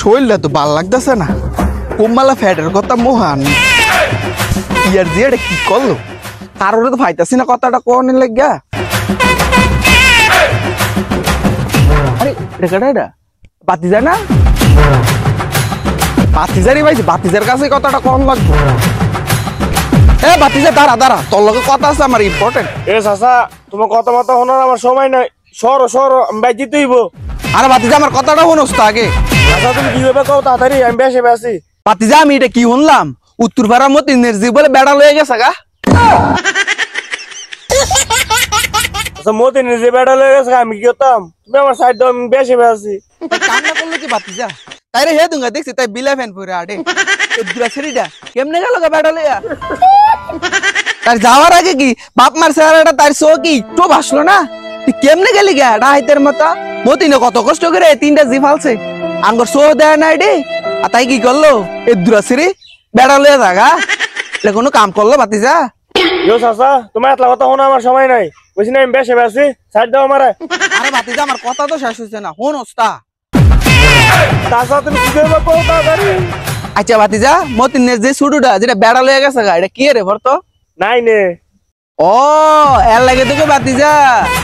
শরীরটা তো ভাল লাগতেছে না। কোম্বালা ফ্যাটের কথা মহান ইয়ার দিয়ে এটা কি করলো, কারোরে তো ভাইতাছি না কথাটা কোন লাগিয়া। আরে এটা এটা বাতিজা না, বাতিজারই ভাই, বাতিজার কাছে কথাটা কম লাগবে। এ বাতিজা দাঁড়া দাঁড়া, তোর লগে কথা আছে আমার ইম্পর্টেন্ট। এ চাচা তোমার কথা মতো শোনার আমার সময় নাই, সরো সরো আমি বাইর দিতে হইব। আরে বাতিজা আমার কথাটা শোনোস তো আগে। চাচা তুমি কি হবে কও তাড়াতাড়ি, আমি বেশে বেশি। বাতিজা আমি এটা কি শুনলাম, উত্তর পাড়ার মতো এনার্জি বলে বেড়া লয়ে গেছে গা। আচ্ছা মতে নিজে বেড়া লয়ে গেছে, আমি কি করতাম? তুমি আমার সাইড দাও, আমি বেশে বেশি। কান্না করলো কি বাতিজা? তাই রে হে দুঙ্গা দেখছি তাই বিলা ফ্যান পরে আডে দুরা ছেড়িটা কেমনে গেল গা বেড়া লইয়া। তার যাওয়ার আগে কি বাপ মার চেহারাটা তার চো কি তো ভাসলো না, তুই কেমনে গেলি গা ডাইতের মতো। মতিনে কত কষ্ট করে তিনটা জি ফালছে, আঙ্গর চো দেয় না এডে, আর তাই কি করলো এ দুরা ছেড়ি বেড়া লইয়া জাগা। এটা কোনো কাম করলো বাতিজা? ইয়ো চাচা তোমার এতলা কথা শোনা আমার সময় নাই, বুঝি না আমি বেশে বেশি, সাইড দাও আমারে। আরে বাতিজা আমার কথা তো শেষ হইছে না, হন ওস্তা। চাচা তুমি কি করবে কও তাড়াতাড়ি। আচ্ছা বাতিজা মতিনের যে ছুটুটা যেটা বেড়া লইয়া গেছে গা, এটা কি রে ভরতো? নাই নে। ও এর লাগে তোকে বাতিজা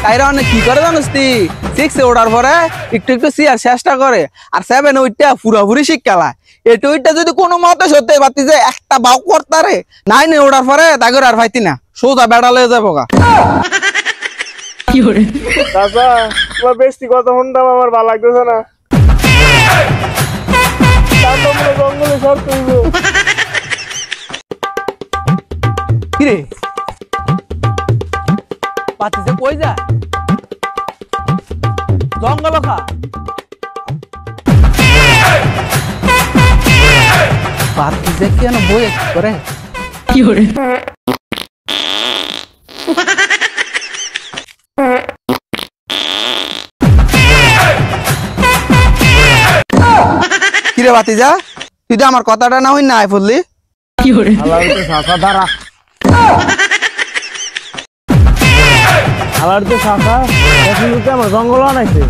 তাইরা অনেক কি করে জানিস তুই, সিক্সে ওঠার পরে একটু একটু সিয়ার চেষ্টা করে, আর সেভেন ওইটা পুরাপুরি শিক্ষালা। এটু ওইটা যদি কোনো মতে সত্যি বাতিজা একটা বাউ করতারে, নাইনে ওঠার পরে তাগর আর ভাইতি না সোজা বেড়া লয়ে যাবো গা। চাচা তোমার বেশি কথা শুনতাম আমার ভালো লাগতেছে না, জঙ্গলে সব তুইব। কিরে বাতিজা কই যা জঙ্গল খা, বাতিজা কেন বই করে কি করে? কিরে বাতিজা তুই তো আমার কথাটা না হই না আই বললি কি করে? শাখা দাঁড়া, আমার তো শাখা আমার জঙ্গল আনাইছে।